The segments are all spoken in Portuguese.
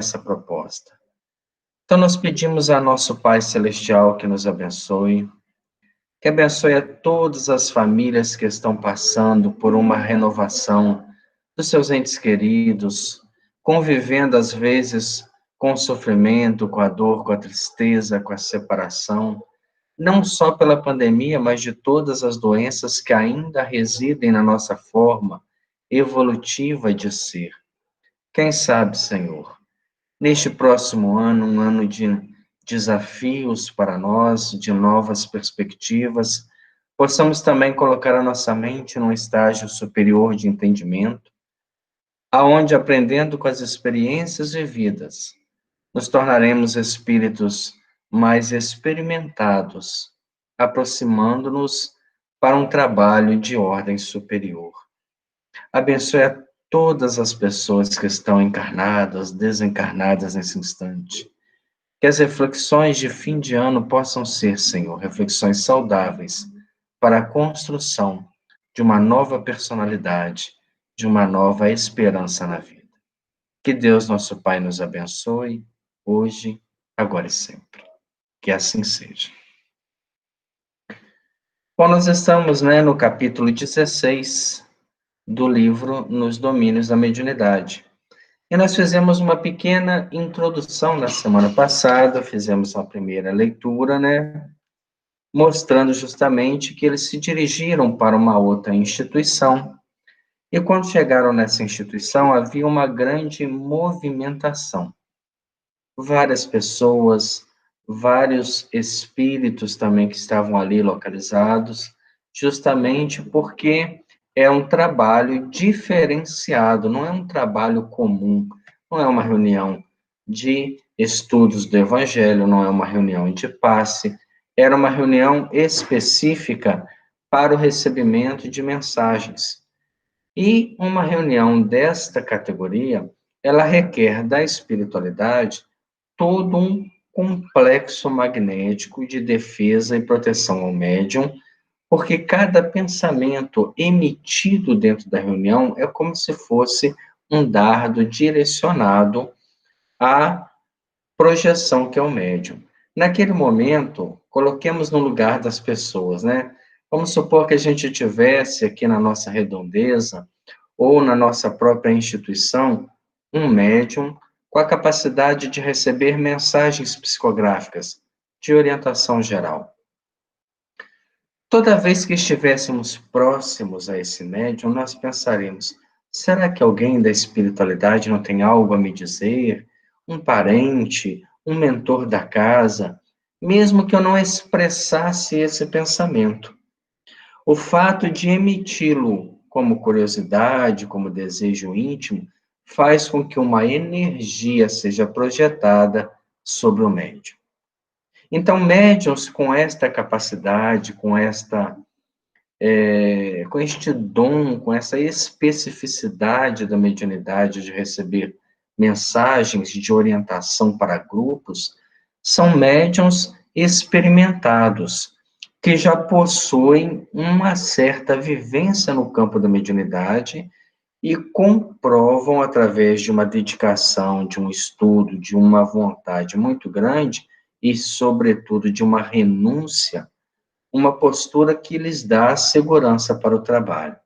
essa proposta. Então, nós pedimos a nosso Pai Celestial que nos abençoe, que abençoe a todas as famílias que estão passando por uma renovação dos seus entes queridos, convivendo às vezes com o sofrimento, com a dor, com a tristeza, com a separação, não só pela pandemia, mas de todas as doenças que ainda residem na nossa forma evolutiva de ser. Quem sabe, Senhor, neste próximo ano, um ano de desafios para nós, de novas perspectivas, possamos também colocar a nossa mente num estágio superior de entendimento, aonde, aprendendo com as experiências vividas, nos tornaremos espíritos mais experimentados, aproximando-nos para um trabalho de ordem superior. Abençoe a todas as pessoas que estão encarnadas, desencarnadas nesse instante. Que as reflexões de fim de ano possam ser, Senhor, reflexões saudáveis para a construção de uma nova personalidade, de uma nova esperança na vida. Que Deus, nosso Pai, nos abençoe, hoje, agora e sempre. Que assim seja. Bom, nós estamos, no capítulo 16 do livro Nos Domínios da Mediunidade. E nós fizemos uma pequena introdução na semana passada, fizemos a primeira leitura, mostrando justamente que eles se dirigiram para uma outra instituição. E quando chegaram nessa instituição, havia uma grande movimentação. Várias pessoas, vários espíritos também que estavam ali localizados, justamente porque é um trabalho diferenciado, não é um trabalho comum, não é uma reunião de estudos do Evangelho, não é uma reunião de passe, era uma reunião específica para o recebimento de mensagens. E uma reunião desta categoria, ela requer da espiritualidade todo um complexo magnético de defesa e proteção ao médium, porque cada pensamento emitido dentro da reunião é como se fosse um dardo direcionado à projeção que é o médium. Naquele momento, coloquemos no lugar das pessoas, Vamos supor que a gente tivesse aqui na nossa redondeza, ou na nossa própria instituição, um médium com a capacidade de receber mensagens psicográficas de orientação geral. Toda vez que estivéssemos próximos a esse médium, nós pensaremos, será que alguém da espiritualidade não tem algo a me dizer? Um parente, um mentor da casa, mesmo que eu não expressasse esse pensamento. O fato de emiti-lo como curiosidade, como desejo íntimo, faz com que uma energia seja projetada sobre o médium. Então, médiuns com esta capacidade, com este dom, com essa especificidade da mediunidade de receber mensagens de orientação para grupos, são médiuns experimentados, que já possuem uma certa vivência no campo da mediunidade e comprovam, através de uma dedicação, de um estudo, de uma vontade muito grande e, sobretudo, de uma renúncia, uma postura que lhes dá segurança para o trabalho.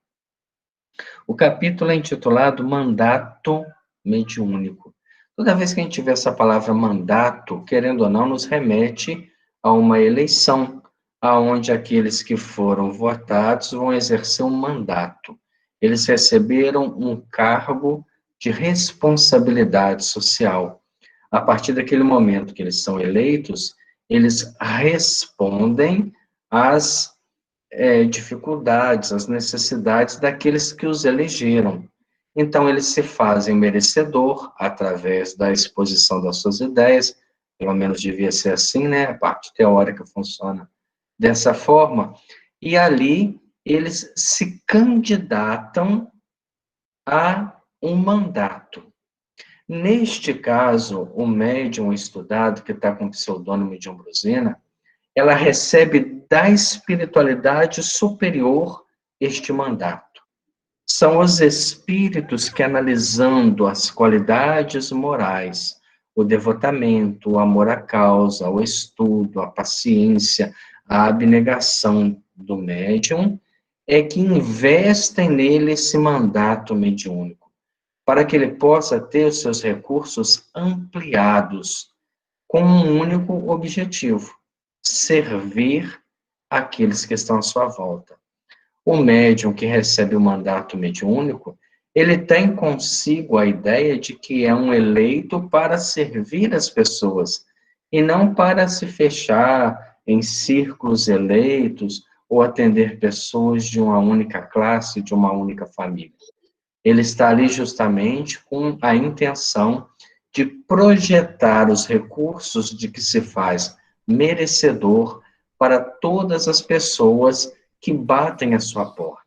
O capítulo é intitulado Mandato Mediúnico. Toda vez que a gente vê essa palavra mandato, querendo ou não, nos remete a uma eleição, aonde aqueles que foram votados vão exercer um mandato. Eles receberam um cargo de responsabilidade social. A partir daquele momento que eles são eleitos, eles respondem às dificuldades, às necessidades daqueles que os elegeram. Então, eles se fazem merecedor através da exposição das suas ideias, pelo menos devia ser assim, A parte teórica funciona dessa forma, e ali eles se candidatam a um mandato. Neste caso, o médium estudado, que está com o pseudônimo de Ambrosina, ela recebe da espiritualidade superior este mandato. São os espíritos que, analisando as qualidades morais, o devotamento, o amor à causa, o estudo, a paciência, a abnegação do médium, é que investem nele esse mandato mediúnico, para que ele possa ter os seus recursos ampliados, com um único objetivo: servir aqueles que estão à sua volta. O médium que recebe o mandato mediúnico, ele tem consigo a ideia de que é um eleito para servir as pessoas, e não para se fechar em círculos eleitos ou atender pessoas de uma única classe, de uma única família. Ele está ali justamente com a intenção de projetar os recursos de que se faz merecedor para todas as pessoas que batem à sua porta.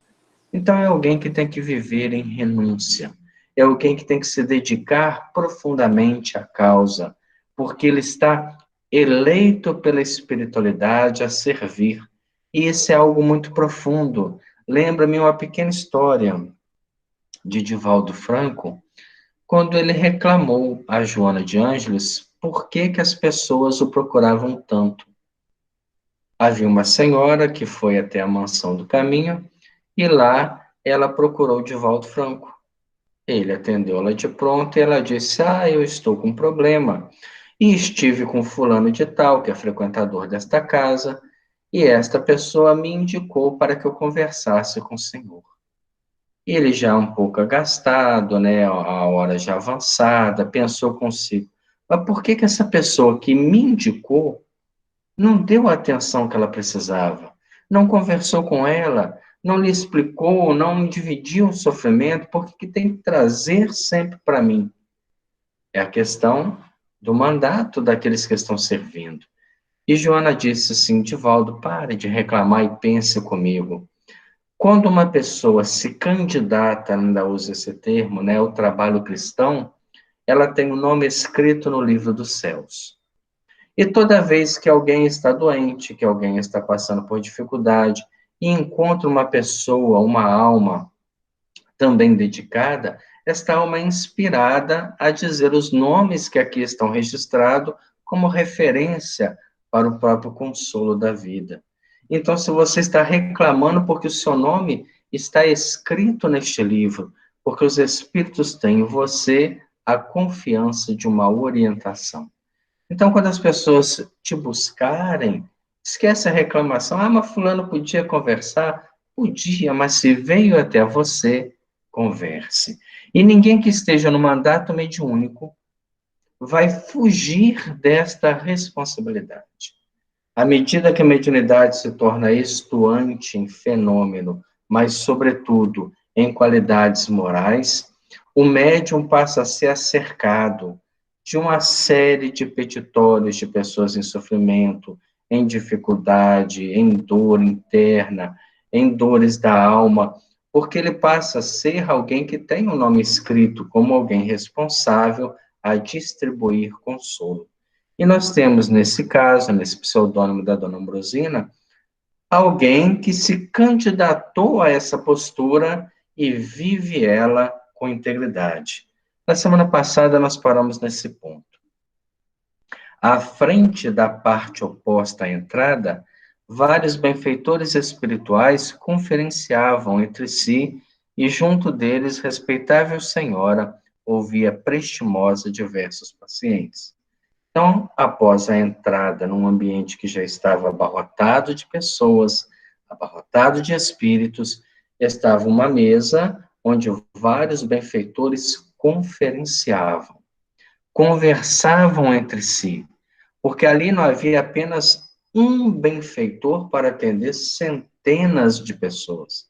Então, é alguém que tem que viver em renúncia, é alguém que tem que se dedicar profundamente à causa, porque ele está eleito pela espiritualidade a servir. E isso é algo muito profundo. Lembra-me uma pequena história de Divaldo Franco, quando ele reclamou a Joana de Ângeles por que as pessoas o procuravam tanto. Havia uma senhora que foi até a mansão do caminho e lá ela procurou Divaldo Franco. Ele atendeu-la de pronto e ela disse: "Ah, eu estou com um problema e estive com fulano de tal, que é frequentador desta casa, e esta pessoa me indicou para que eu conversasse com o senhor." Ele já um pouco agastado, né, a hora já avançada, pensou consigo: "Mas por que essa pessoa que me indicou não deu a atenção que ela precisava? Não conversou com ela, não lhe explicou, não dividiu o sofrimento, por que tem que trazer sempre para mim?" É a questão do mandato daqueles que estão servindo. E Joana disse assim: "Divaldo, pare de reclamar e pense comigo. Quando uma pessoa se candidata, ainda usa esse termo, né, ao trabalho cristão, ela tem o nome escrito no livro dos céus. E toda vez que alguém está doente, que alguém está passando por dificuldade, e encontra uma pessoa, uma alma também dedicada, esta alma é inspirada a dizer os nomes que aqui estão registrados como referência para o próprio consolo da vida. Então, se você está reclamando porque o seu nome está escrito neste livro, porque os Espíritos têm em você a confiança de uma orientação. Então, quando as pessoas te buscarem, esquece a reclamação. "Ah, mas fulano podia conversar?" Podia, mas se veio até você, converse. E ninguém que esteja no mandato mediúnico vai fugir desta responsabilidade. À medida que a mediunidade se torna estuante em fenômeno, mas, sobretudo, em qualidades morais, o médium passa a ser cercado de uma série de petitórios de pessoas em sofrimento, em dificuldade, em dor interna, em dores da alma, porque ele passa a ser alguém que tem o nome escrito como alguém responsável a distribuir consolo. E nós temos, nesse caso, nesse pseudônimo da Dona Ambrosina, alguém que se candidatou a essa postura e vive ela com integridade. Na semana passada, nós paramos nesse ponto. À frente da parte oposta à entrada, vários benfeitores espirituais conferenciavam entre si e, junto deles, respeitável senhora ouvia prestimosa diversos pacientes. Então, após a entrada num ambiente que já estava abarrotado de pessoas, abarrotado de espíritos, estava uma mesa onde vários benfeitores conferenciavam, conversavam entre si, porque ali não havia apenas um benfeitor para atender centenas de pessoas.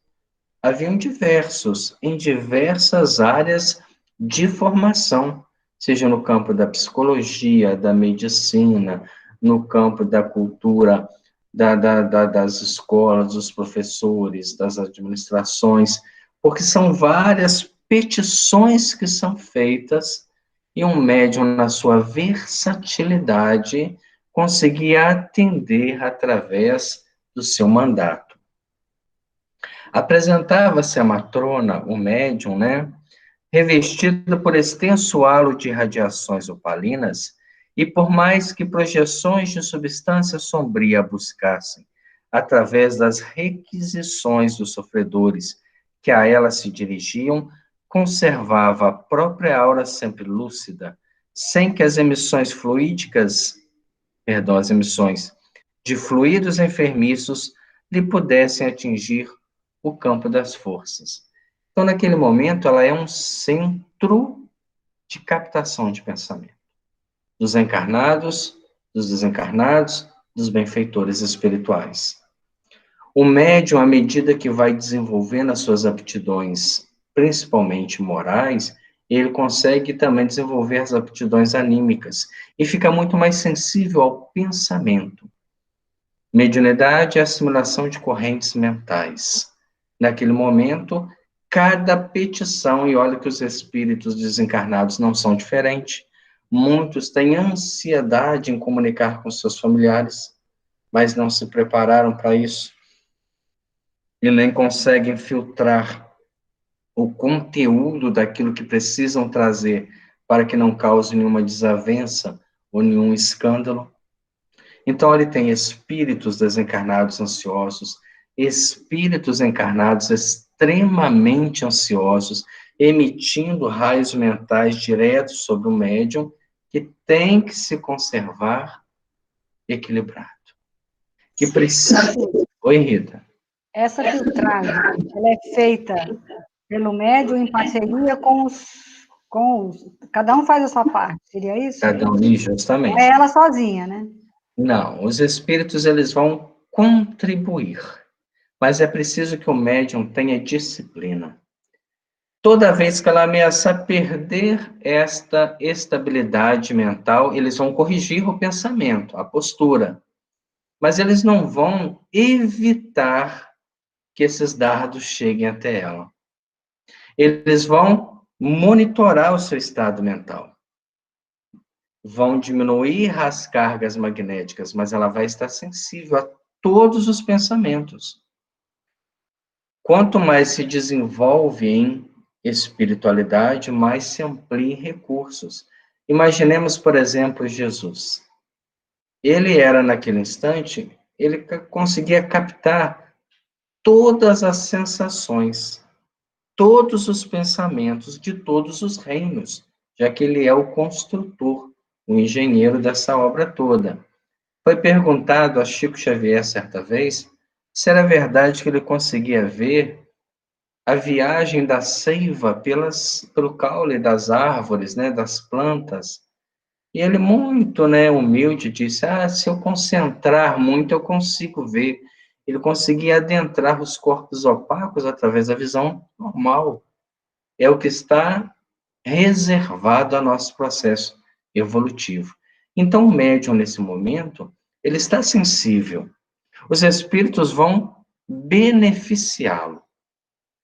Haviam diversos, em diversas áreas de formação, seja no campo da psicologia, da medicina, no campo da cultura, das escolas, dos professores, das administrações, porque são várias petições que são feitas e um médium, na sua versatilidade, conseguia atender através do seu mandato. Apresentava-se a matrona, o médium, né, revestido por extenso halo de radiações opalinas, e por mais que projeções de substância sombria buscassem, através das requisições dos sofredores que a ela se dirigiam, conservava a própria aura sempre lúcida, sem que as emissões fluídicas, perdão, as emissões de fluidos enfermiços lhe pudessem atingir o campo das forças. Então, naquele momento, ela é um centro de captação de pensamento dos encarnados, dos desencarnados, dos benfeitores espirituais. O médium, à medida que vai desenvolvendo as suas aptidões, principalmente morais, ele consegue também desenvolver as aptidões anímicas e fica muito mais sensível ao pensamento. Mediunidade é a assimilação de correntes mentais. Naquele momento, cada petição, e olha que os espíritos desencarnados não são diferentes, muitos têm ansiedade em comunicar com seus familiares, mas não se prepararam para isso e nem conseguem filtrar o conteúdo daquilo que precisam trazer para que não cause nenhuma desavença ou nenhum escândalo. Então, ele tem espíritos desencarnados ansiosos, espíritos encarnados extremamente ansiosos, emitindo raios mentais diretos sobre o médium, que tem que se conservar equilibrado. Que precisa... Oi, Rita. Essa filtragem, ela é feita pelo médium em parceria cada um faz a sua parte, seria isso? Cada um, justamente. Não é ela sozinha, né? Não, os espíritos, eles vão contribuir, mas é preciso que o médium tenha disciplina. Toda vez que ela ameaçar perder esta estabilidade mental, eles vão corrigir o pensamento, a postura, mas eles não vão evitar que esses dardos cheguem até ela. Eles vão monitorar o seu estado mental. Vão diminuir as cargas magnéticas, mas ela vai estar sensível a todos os pensamentos. Quanto mais se desenvolve em espiritualidade, mais se amplia em recursos. Imaginemos, por exemplo, Jesus. Ele era, naquele instante, ele conseguia captar todas as sensações, todos os pensamentos de todos os reinos, já que ele é o construtor, o engenheiro dessa obra toda. Foi perguntado a Chico Xavier, certa vez, se era verdade que ele conseguia ver a viagem da seiva pelo caule das árvores, né, das plantas. E ele, muito, né, humilde, disse, se eu concentrar muito, eu consigo ver. Ele conseguia adentrar os corpos opacos através da visão normal. É o que está reservado ao nosso processo evolutivo. Então, o médium, nesse momento, ele está sensível. Os espíritos vão beneficiá-lo,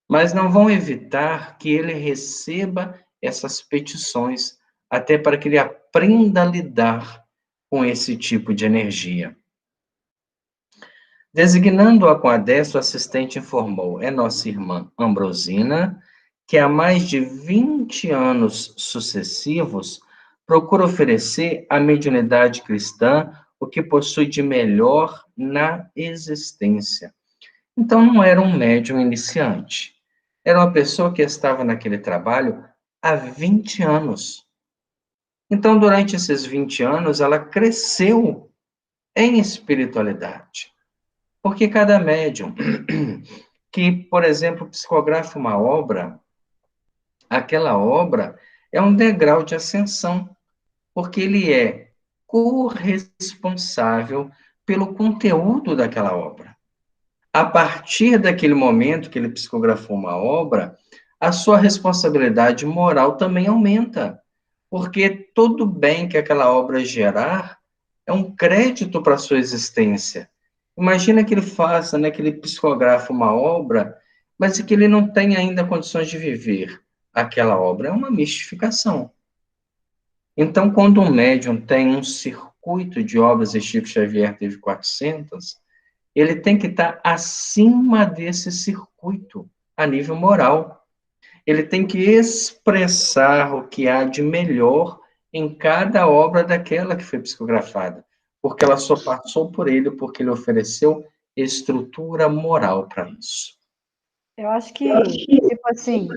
mas não vão evitar que ele receba essas petições, até para que ele aprenda a lidar com esse tipo de energia. Designando-a com adesto, o assistente informou, é nossa irmã Ambrosina, que há mais de 20 anos sucessivos procura oferecer à mediunidade cristã o que possui de melhor na existência. Então, não era um médium iniciante. Era uma pessoa que estava naquele trabalho há 20 anos. Então, durante esses 20 anos, ela cresceu em espiritualidade. Porque cada médium que, por exemplo, psicografa uma obra, aquela obra é um degrau de ascensão, porque ele é corresponsável pelo conteúdo daquela obra. A partir daquele momento que ele psicografou uma obra, a sua responsabilidade moral também aumenta, porque todo bem que aquela obra gerar é um crédito para a sua existência. Imagina que ele faça, né, que ele psicografa uma obra, mas que ele não tem ainda condições de viver aquela obra. É uma mistificação. Então, quando um médium tem um circuito de obras, e Chico Xavier teve 400, ele tem que estar acima desse circuito, a nível moral. Ele tem que expressar o que há de melhor em cada obra daquela que foi psicografada, porque ela só passou por ele porque ele ofereceu estrutura moral para isso. Eu acho que, tipo assim,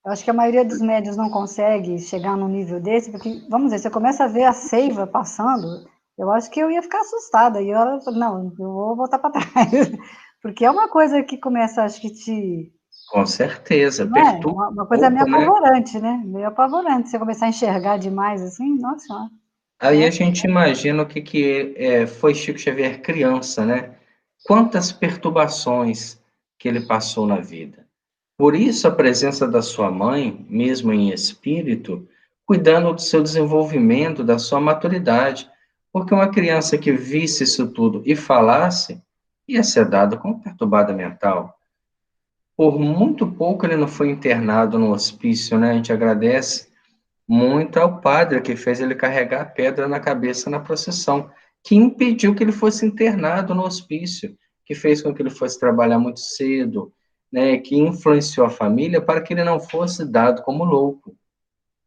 eu acho que a maioria dos médios não consegue chegar num nível desse, porque, vamos dizer, você começa a ver a seiva passando, eu acho que eu ia ficar assustada, e eu, não, eu vou voltar para trás, porque é uma coisa que começa, acho que te... Com certeza, Não é? perturba Uma um coisa meio pouco, né? apavorante, né? Meio apavorante, você começar a enxergar demais, assim, nossa senhora. Aí a gente imagina o que foi Chico Xavier criança, né? Quantas perturbações que ele passou na vida. Por isso, a presença da sua mãe, mesmo em espírito, cuidando do seu desenvolvimento, da sua maturidade. Porque uma criança que visse isso tudo e falasse, ia ser dado como perturbada mental. Por muito pouco ele não foi internado no hospício, né? A gente agradece muito ao padre que fez ele carregar a pedra na cabeça na procissão, que impediu que ele fosse internado no hospício, que fez com que ele fosse trabalhar muito cedo, né, que influenciou a família para que ele não fosse dado como louco.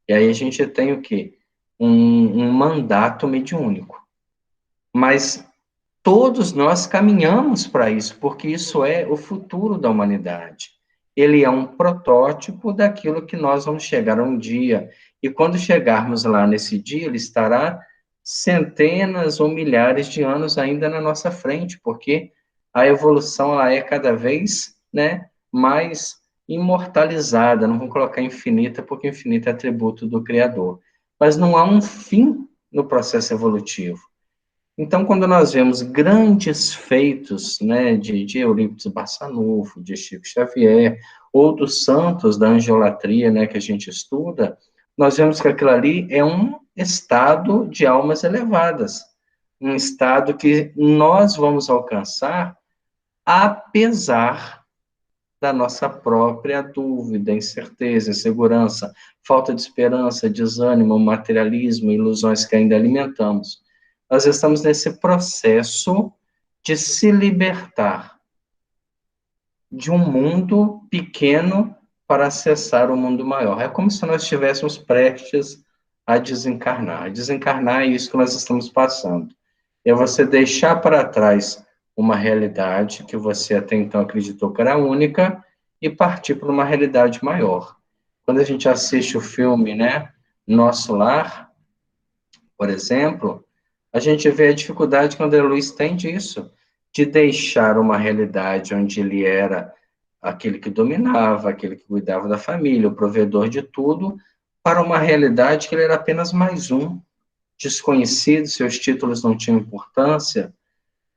E aí a gente tem o quê? Um mandato mediúnico. Mas todos nós caminhamos para isso, porque isso é o futuro da humanidade. Ele é um protótipo daquilo que nós vamos chegar um dia. E quando chegarmos lá nesse dia, ele estará centenas ou milhares de anos ainda na nossa frente, porque a evolução ela é cada vez, né, mais imortalizada. Não vou colocar infinita, porque infinita é atributo do Criador. Mas não há um fim no processo evolutivo. Então, quando nós vemos grandes feitos, né, de Eurípides Barçanufo, de Chico Xavier, ou dos santos da angiolatria, né, que a gente estuda, nós vemos que aquilo ali é um estado de almas elevadas, um estado que nós vamos alcançar apesar da nossa própria dúvida, incerteza, insegurança, falta de esperança, desânimo, materialismo, ilusões que ainda alimentamos. Nós estamos nesse processo de se libertar de um mundo pequeno para acessar o mundo maior. É como se nós estivéssemos prestes a desencarnar. A desencarnar é isso que nós estamos passando. É você deixar para trás uma realidade que você até então acreditou que era única e partir para uma realidade maior. Quando a gente assiste o filme, né, Nosso Lar, por exemplo, a gente vê a dificuldade que o André Luiz tem disso, de deixar uma realidade onde ele era aquele que dominava, aquele que cuidava da família, o provedor de tudo, para uma realidade que ele era apenas mais um, desconhecido, seus títulos não tinham importância,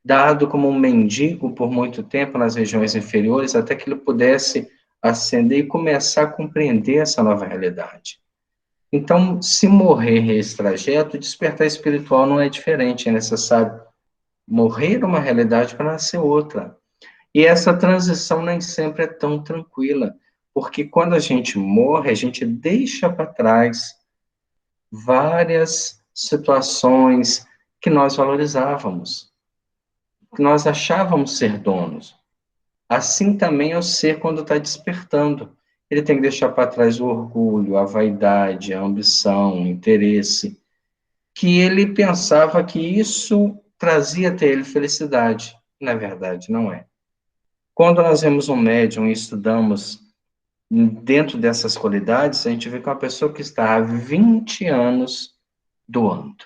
dado como um mendigo por muito tempo nas regiões inferiores, até que ele pudesse ascender e começar a compreender essa nova realidade. Então, se morrer esse trajeto, despertar espiritual não é diferente, é necessário morrer uma realidade para nascer outra. E essa transição nem sempre é tão tranquila, porque quando a gente morre, a gente deixa para trás várias situações que nós valorizávamos, que nós achávamos ser donos. Assim também é o ser quando está despertando. Ele tem que deixar para trás o orgulho, a vaidade, a ambição, o interesse, que ele pensava que isso trazia até ele felicidade. Na verdade, não é. Quando nós vemos um médium e estudamos dentro dessas qualidades, a gente vê que é uma pessoa que está há 20 anos doando.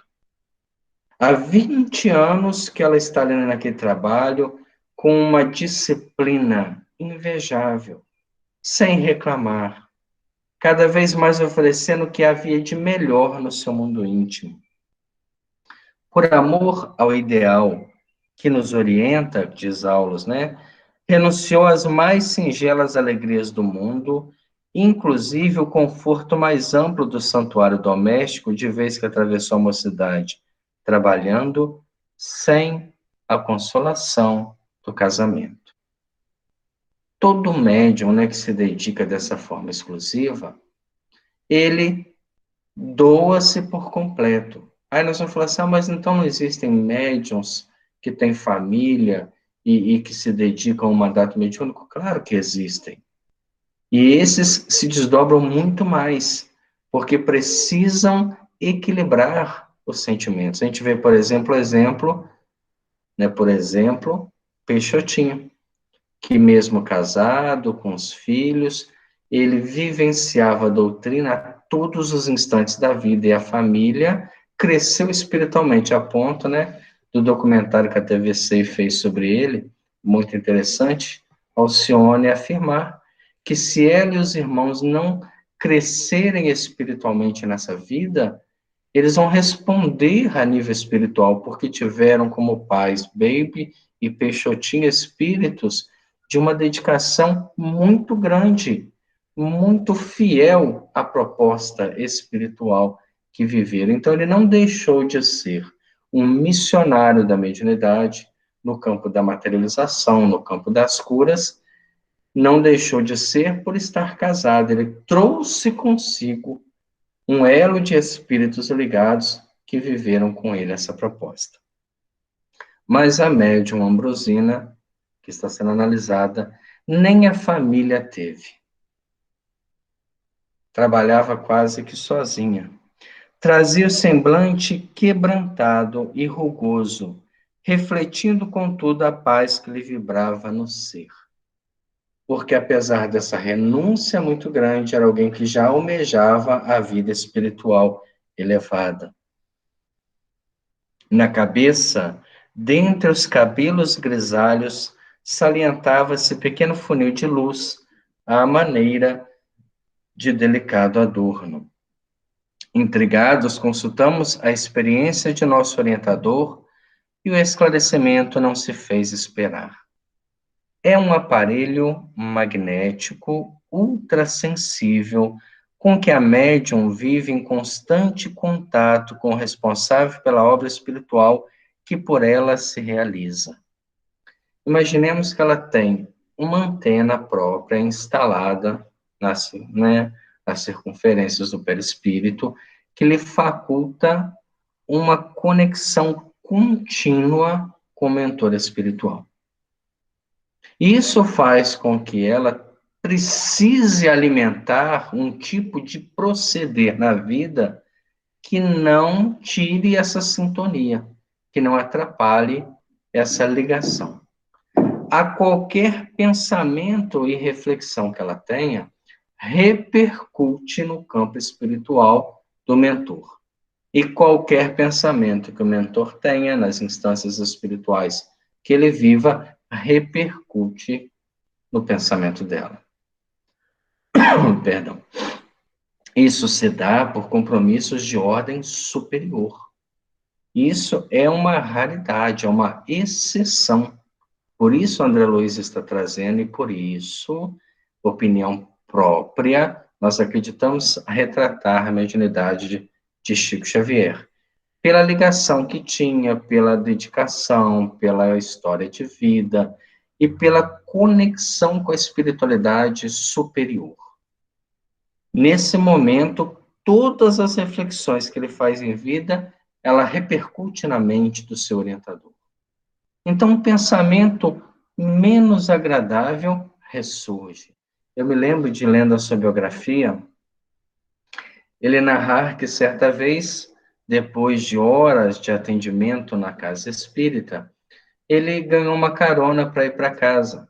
Há 20 anos que ela está ali naquele trabalho com uma disciplina invejável, sem reclamar, cada vez mais oferecendo o que havia de melhor no seu mundo íntimo. Por amor ao ideal que nos orienta, diz Aulos, né? Renunciou às mais singelas alegrias do mundo, inclusive o conforto mais amplo do santuário doméstico, de vez que atravessou a mocidade, trabalhando sem a consolação do casamento. Todo médium, né, que se dedica dessa forma exclusiva, ele doa-se por completo. Aí nós vamos falar assim, mas então não existem médiums que têm família e que se dedicam a um mandato mediúnico? Claro que existem. E esses se desdobram muito mais, porque precisam equilibrar os sentimentos. A gente vê, por exemplo, né, por exemplo, Peixotinho, que mesmo casado, com os filhos, ele vivenciava a doutrina a todos os instantes da vida, e a família cresceu espiritualmente, a ponto, né, do documentário que a TVC fez sobre ele, muito interessante, Alcione afirmar que se ela e os irmãos não crescerem espiritualmente nessa vida, eles vão responder a nível espiritual, porque tiveram como pais Baby e Peixotinho espíritos de uma dedicação muito grande, muito fiel à proposta espiritual que viveram. Então, ele não deixou de ser um missionário da mediunidade no campo da materialização, no campo das curas, não deixou de ser por estar casado, ele trouxe consigo um elo de espíritos ligados que viveram com ele essa proposta. Mas a médium Ambrosina, que está sendo analisada, nem a família teve. Trabalhava quase que sozinha. Trazia o semblante quebrantado e rugoso, refletindo, contudo, a paz que lhe vibrava no ser. Porque, apesar dessa renúncia muito grande, era alguém que já almejava a vida espiritual elevada. Na cabeça, dentre os cabelos grisalhos, salientava-se pequeno funil de luz, à maneira de delicado adorno. Intrigados, consultamos a experiência de nosso orientador e o esclarecimento não se fez esperar. É um aparelho magnético ultrassensível com que a médium vive em constante contato com o responsável pela obra espiritual que por ela se realiza. Imaginemos que ela tem uma antena própria instalada nas circunferências do perispírito, que lhe faculta uma conexão contínua com o mentor espiritual. Isso faz com que ela precise alimentar um tipo de proceder na vida que não tire essa sintonia, que não atrapalhe essa ligação. A qualquer pensamento e reflexão que ela tenha, repercute no campo espiritual do mentor. E qualquer pensamento que o mentor tenha nas instâncias espirituais que ele viva, repercute no pensamento dela. Perdão. Isso se dá por compromissos de ordem superior. Isso é uma raridade, é uma exceção. Por isso, André Luiz está trazendo, e por isso, opinião própria, nós acreditamos retratar a mediunidade de Chico Xavier. Pela ligação que tinha, pela dedicação, pela história de vida e pela conexão com a espiritualidade superior. Nesse momento, todas as reflexões que ele faz em vida, ela repercute na mente do seu orientador. Então, um pensamento menos agradável ressurge. Eu me lembro de lendo a sua biografia, ele narrar que certa vez, depois de horas de atendimento na casa espírita, ele ganhou uma carona para ir para casa.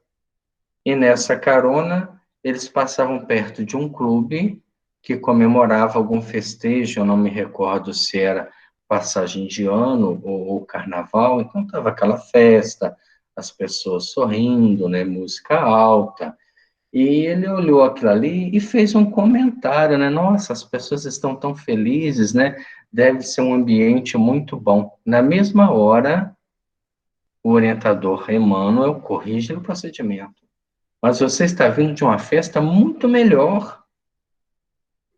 E nessa carona, eles passavam perto de um clube que comemorava algum festejo, eu não me recordo se era passagem de ano ou carnaval, então estava aquela festa, as pessoas sorrindo, né, música alta, e ele olhou aquilo ali e fez um comentário, né, nossa, as pessoas estão tão felizes, né, deve ser um ambiente muito bom. Na mesma hora, o orientador Emmanuel corrige o procedimento. Mas você está vindo de uma festa muito melhor.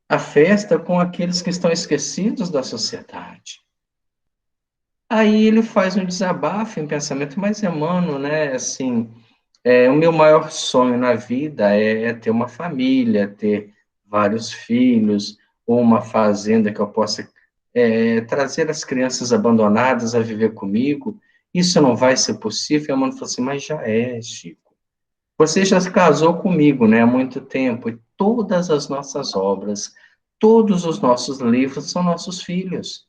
A festa com aqueles que estão esquecidos da sociedade. Aí ele faz um desabafo em pensamento, mas Emmanuel, né, assim, o meu maior sonho na vida é ter uma família, ter vários filhos, ou uma fazenda que eu possa trazer as crianças abandonadas a viver comigo. Isso não vai ser possível? Emmanuel falou assim, mas já é, Chico. Você já se casou comigo, né, há muito tempo, e todas as nossas obras, todos os nossos livros são nossos filhos.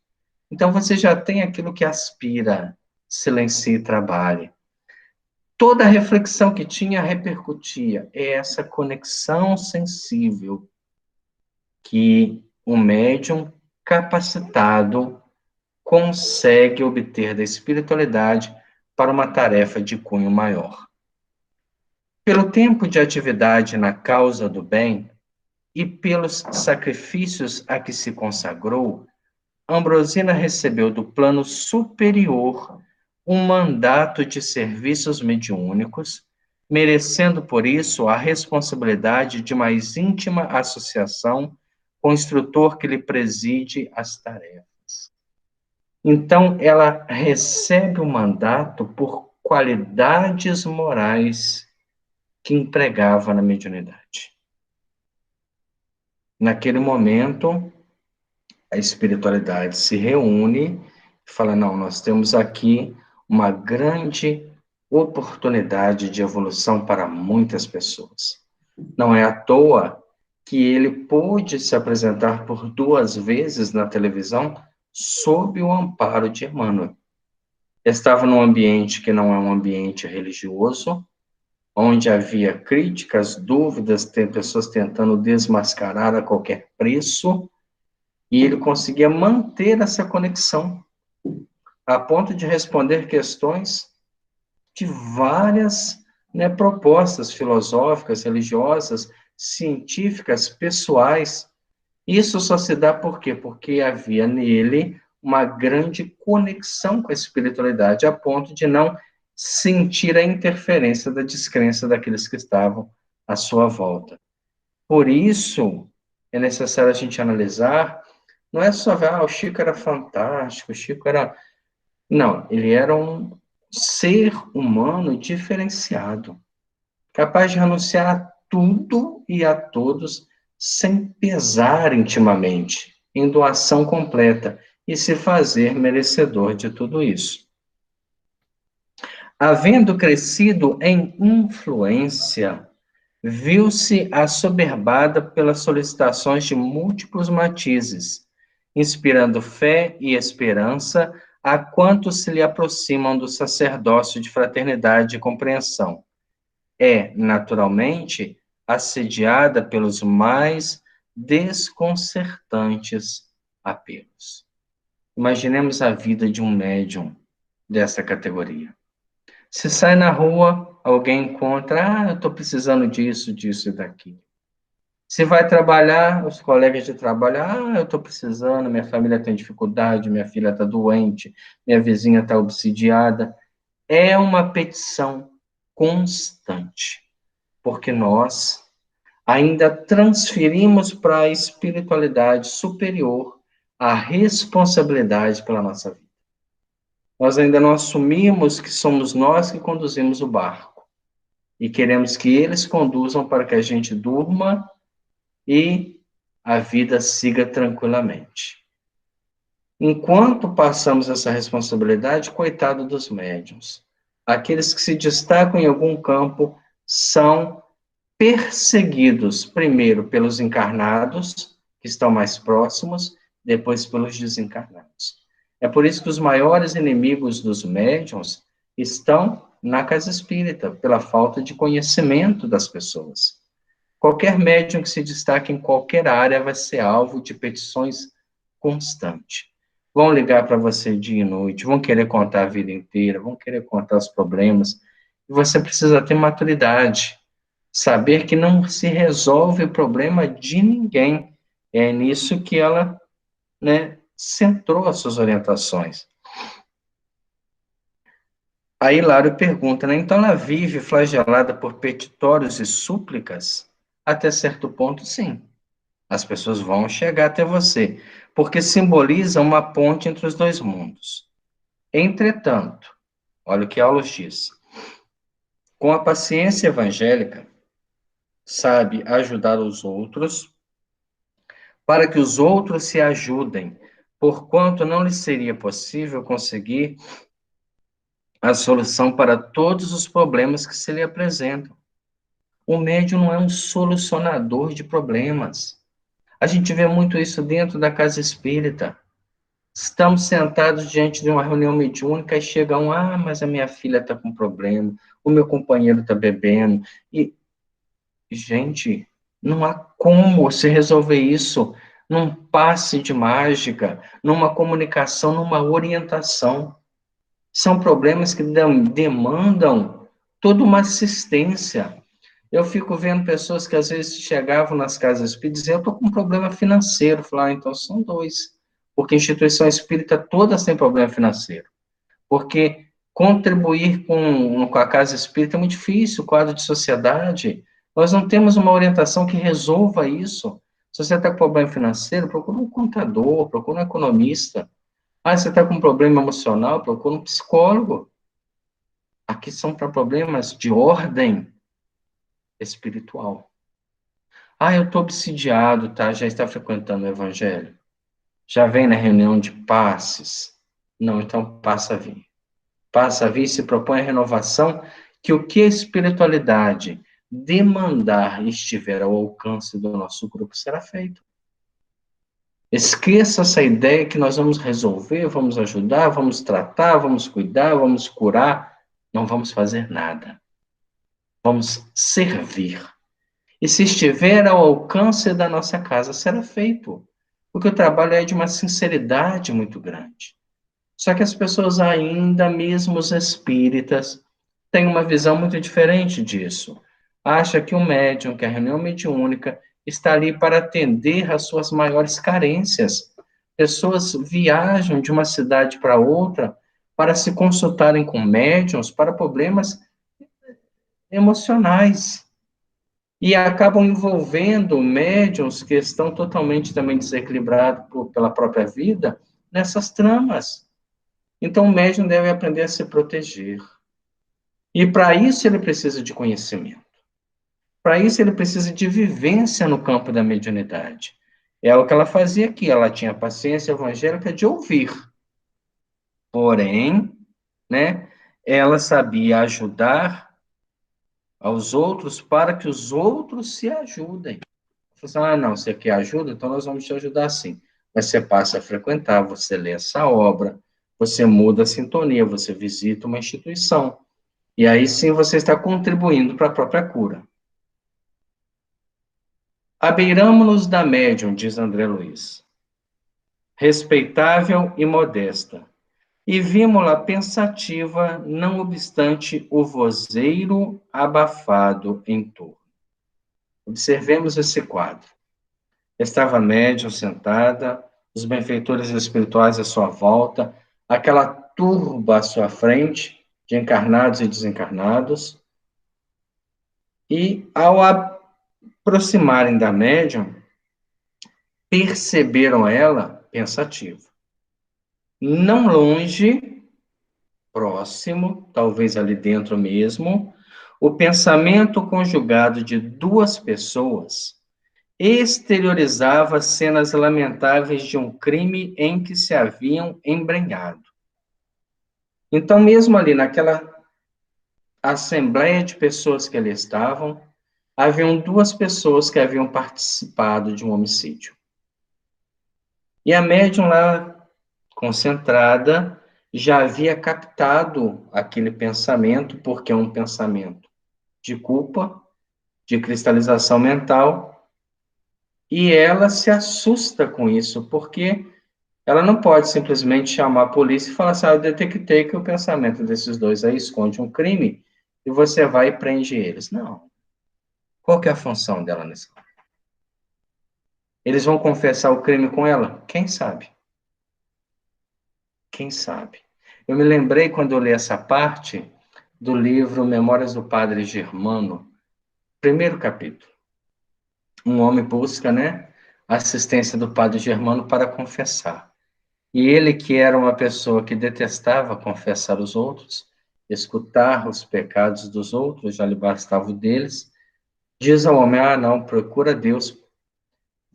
Então você já tem aquilo que aspira, silencie e trabalhe. Toda a reflexão que tinha repercutia. É essa conexão sensível que o médium capacitado consegue obter da espiritualidade para uma tarefa de cunho maior. Pelo tempo de atividade na causa do bem e pelos sacrifícios a que se consagrou, Ambrosina recebeu do plano superior um mandato de serviços mediúnicos, merecendo por isso a responsabilidade de mais íntima associação com o instrutor que lhe preside as tarefas. Então, ela recebe o mandato por qualidades morais que empregava na mediunidade. Naquele momento, a espiritualidade se reúne e fala: não, nós temos aqui uma grande oportunidade de evolução para muitas pessoas. Não é à toa que ele pôde se apresentar por 2 vezes na televisão sob o amparo de Emmanuel. Estava num ambiente que não é um ambiente religioso, onde havia críticas, dúvidas, tem pessoas tentando desmascarar a qualquer preço, e ele conseguia manter essa conexão, a ponto de responder questões de várias, né, propostas filosóficas, religiosas, científicas, pessoais. Isso só se dá por quê? Porque havia nele uma grande conexão com a espiritualidade, a ponto de não sentir a interferência da descrença daqueles que estavam à sua volta. Por isso, é necessário a gente analisar, não é só ver, o Chico era fantástico, o Chico era... Não, ele era um ser humano diferenciado, capaz de renunciar a tudo e a todos sem pesar intimamente, em doação completa, e se fazer merecedor de tudo isso. Havendo crescido em influência, viu-se assoberbada pelas solicitações de múltiplos matizes, inspirando fé e esperança a quantos se lhe aproximam do sacerdócio de fraternidade e compreensão. É, naturalmente, assediada pelos mais desconcertantes apelos. Imaginemos a vida de um médium dessa categoria. Se sai na rua, alguém encontra, eu estou precisando disso, disso e daquilo. Se vai trabalhar, os colegas de trabalho, eu estou precisando, minha família tem dificuldade, minha filha está doente, minha vizinha está obsidiada. É uma petição constante, porque nós ainda transferimos para a espiritualidade superior a responsabilidade pela nossa vida. Nós ainda não assumimos que somos nós que conduzimos o barco e queremos que eles conduzam para que a gente durma e a vida siga tranquilamente. Enquanto passamos essa responsabilidade, coitado dos médiuns. Aqueles que se destacam em algum campo são perseguidos, primeiro pelos encarnados, que estão mais próximos, depois pelos desencarnados. É por isso que os maiores inimigos dos médiuns estão na casa espírita, pela falta de conhecimento das pessoas. Qualquer médium que se destaque em qualquer área vai ser alvo de petições constantes. Vão ligar para você dia e noite, vão querer contar a vida inteira, vão querer contar os problemas. E você precisa ter maturidade, saber que não se resolve o problema de ninguém. É nisso que ela, né, centrou as suas orientações. Aí Hilário pergunta, né, então ela vive flagelada por petitórios e súplicas? Até certo ponto, sim. As pessoas vão chegar até você, porque simboliza uma ponte entre os dois mundos. Entretanto, olha o que Aulos diz, com a paciência evangélica, sabe ajudar os outros, para que os outros se ajudem, porquanto não lhe seria possível conseguir a solução para todos os problemas que se lhe apresentam. O médium não é um solucionador de problemas. A gente vê muito isso dentro da casa espírita. Estamos sentados diante de uma reunião mediúnica e chega um, mas a minha filha está com problema, o meu companheiro está bebendo. E, gente, não há como se resolver isso num passe de mágica, numa comunicação, numa orientação. São problemas que demandam toda uma assistência. Eu fico vendo pessoas que às vezes chegavam nas casas espíritas e diziam, eu estou com um problema financeiro. Falar, então são dois. Porque a instituição espírita todas têm problema financeiro. Porque contribuir com a casa espírita é muito difícil, o quadro de sociedade. Nós não temos uma orientação que resolva isso. Se você está com problema financeiro, procura um contador, procura um economista. Você está com um problema emocional, procura um psicólogo. Aqui são para problemas de ordem espiritual. Eu estou obsidiado, tá? Já está frequentando o evangelho. Já vem na reunião de passes. Não, então passa a vir. Passa a vir e se propõe a renovação, que o que a espiritualidade demandar e estiver ao alcance do nosso grupo será feito. Esqueça essa ideia que nós vamos resolver, vamos ajudar, vamos tratar, vamos cuidar, vamos curar. Não vamos fazer nada. Vamos servir. E se estiver ao alcance da nossa casa, será feito. Porque o trabalho é de uma sinceridade muito grande. Só que as pessoas ainda, mesmo os espíritas, têm uma visão muito diferente disso. Acha que o médium, que a reunião mediúnica, está ali para atender às suas maiores carências. Pessoas viajam de uma cidade para outra para se consultarem com médiums para problemas emocionais. E acabam envolvendo médiums que estão totalmente também desequilibrados pela própria vida nessas tramas. Então, o médium deve aprender a se proteger. E para isso ele precisa de conhecimento. Para isso ele precisa de vivência no campo da mediunidade. É o que ela fazia aqui, ela tinha paciência evangélica de ouvir. Porém, né, ela sabia ajudar aos outros para que os outros se ajudem. Você não, você quer ajuda? Então nós vamos te ajudar sim. Mas você passa a frequentar, você lê essa obra, você muda a sintonia, você visita uma instituição. E aí sim você está contribuindo para a própria cura. Abeiramo-nos da médium, diz André Luiz, respeitável e modesta, e vimos-la pensativa, não obstante o vozeiro abafado em torno. Observemos esse quadro. Estava a médium sentada, os benfeitores espirituais à sua volta, aquela turba à sua frente, de encarnados e desencarnados, e ao aproximarem da médium, perceberam ela pensativa. Não longe, próximo, talvez ali dentro mesmo, o pensamento conjugado de duas pessoas exteriorizava cenas lamentáveis de um crime em que se haviam embrenhado. Então, mesmo ali naquela assembleia de pessoas que ali estavam, haviam duas pessoas que haviam participado de um homicídio. E a médium lá, concentrada, já havia captado aquele pensamento, porque é um pensamento de culpa, de cristalização mental, e ela se assusta com isso, porque ela não pode simplesmente chamar a polícia e falar assim, eu detectei que o pensamento desses dois aí esconde um crime, e você vai e prende eles. Não. Qual que é a função dela nesse caso? Eles vão confessar o crime com ela? Quem sabe? Quem sabe? Eu me lembrei, quando eu li essa parte, do livro Memórias do Padre Germano, primeiro capítulo. Um homem busca, né, a assistência do Padre Germano para confessar. E ele, que era uma pessoa que detestava confessar os outros, escutar os pecados dos outros, já lhe bastava o deles, diz ao homem, não, procura Deus,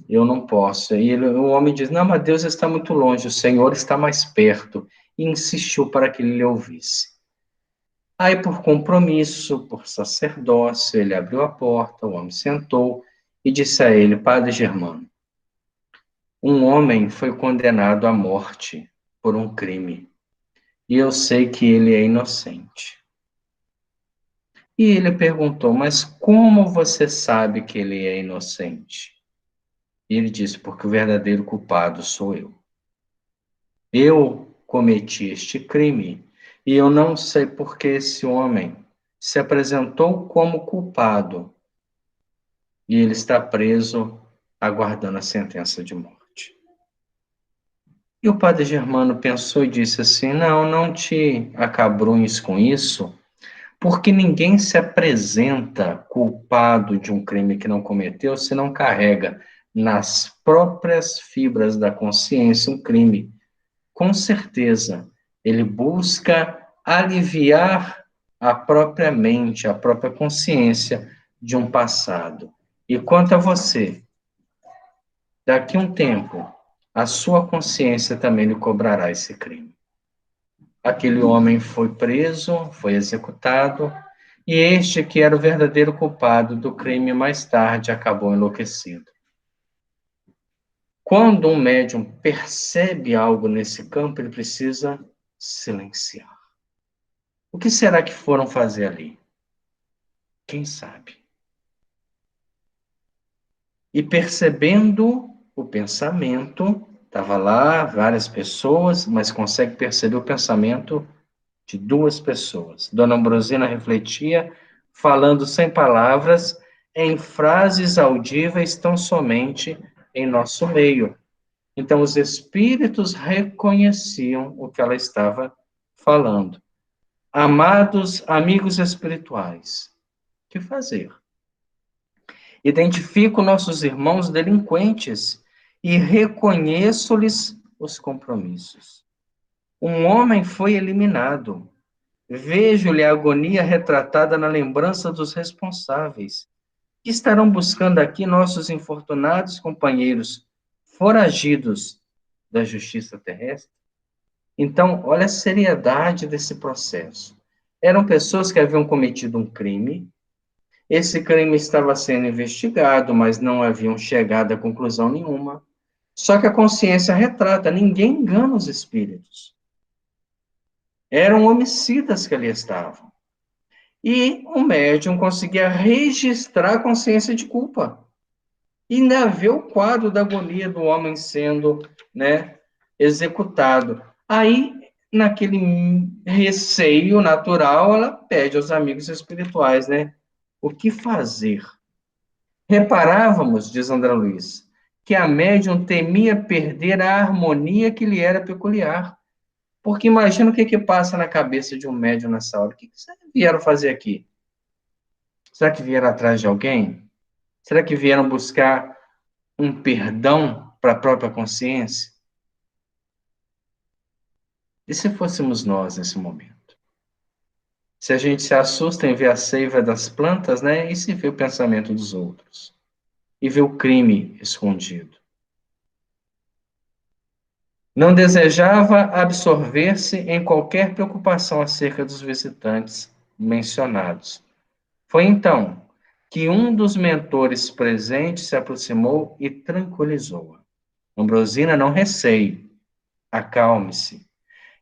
eu não posso. E o homem diz, não, mas Deus está muito longe, o Senhor está mais perto. E insistiu para que ele lhe ouvisse. Aí, por compromisso, por sacerdócio, ele abriu a porta, o homem sentou e disse a ele: Padre Germano, um homem foi condenado à morte por um crime, e eu sei que ele é inocente. E ele perguntou: Mas como você sabe que ele é inocente? E ele disse: Porque o verdadeiro culpado sou eu. Eu cometi este crime e eu não sei por que esse homem se apresentou como culpado e ele está preso aguardando a sentença de morte. E o padre Germano pensou e disse assim: Não, não te acabrunhes com isso, porque ninguém se apresenta culpado de um crime que não cometeu se não carrega nas próprias fibras da consciência um crime. Com certeza, ele busca aliviar a própria mente, a própria consciência de um passado. E quanto a você, daqui a um tempo, a sua consciência também lhe cobrará esse crime. Aquele homem foi preso, foi executado, e este que era o verdadeiro culpado do crime mais tarde acabou enlouquecido. Quando um médium percebe algo nesse campo, ele precisa silenciar. O que será que foram fazer ali? Quem sabe? E percebendo o pensamento, estava lá várias pessoas, mas consegue perceber o pensamento de duas pessoas. Dona Ambrosina refletia, falando sem palavras, em frases audíveis tão somente em nosso meio. Então, os espíritos reconheciam o que ela estava falando. Amados amigos espirituais, o que fazer? Identifico nossos irmãos delinquentes e reconheço-lhes os compromissos. Um homem foi eliminado. Vejo-lhe a agonia retratada na lembrança dos responsáveis, que estarão buscando aqui nossos infortunados companheiros foragidos da justiça terrestre. Então, olha a seriedade desse processo. Eram pessoas que haviam cometido um crime. Esse crime estava sendo investigado, mas não haviam chegado a conclusão nenhuma. Só que a consciência retrata, ninguém engana os espíritos. Eram homicidas que ali estavam. E o médium conseguia registrar a consciência de culpa. E ainda vê o quadro da agonia do homem sendo, né, executado. Aí, naquele receio natural, ela pede aos amigos espirituais, né? O que fazer? Reparávamos, diz André Luiz, que a médium temia perder a harmonia que lhe era peculiar. Porque imagina o que passa na cabeça de um médium nessa hora. O que vocês vieram fazer aqui? Será que vieram atrás de alguém? Será que vieram buscar um perdão para a própria consciência? E se fôssemos nós nesse momento? Se a gente se assusta em ver a seiva das plantas, né? E se vê o pensamento dos outros? E vê o crime escondido? Não desejava absorver-se em qualquer preocupação acerca dos visitantes mencionados. Foi então que um dos mentores presentes se aproximou e tranquilizou-a. Ambrosina, não receie, acalme-se.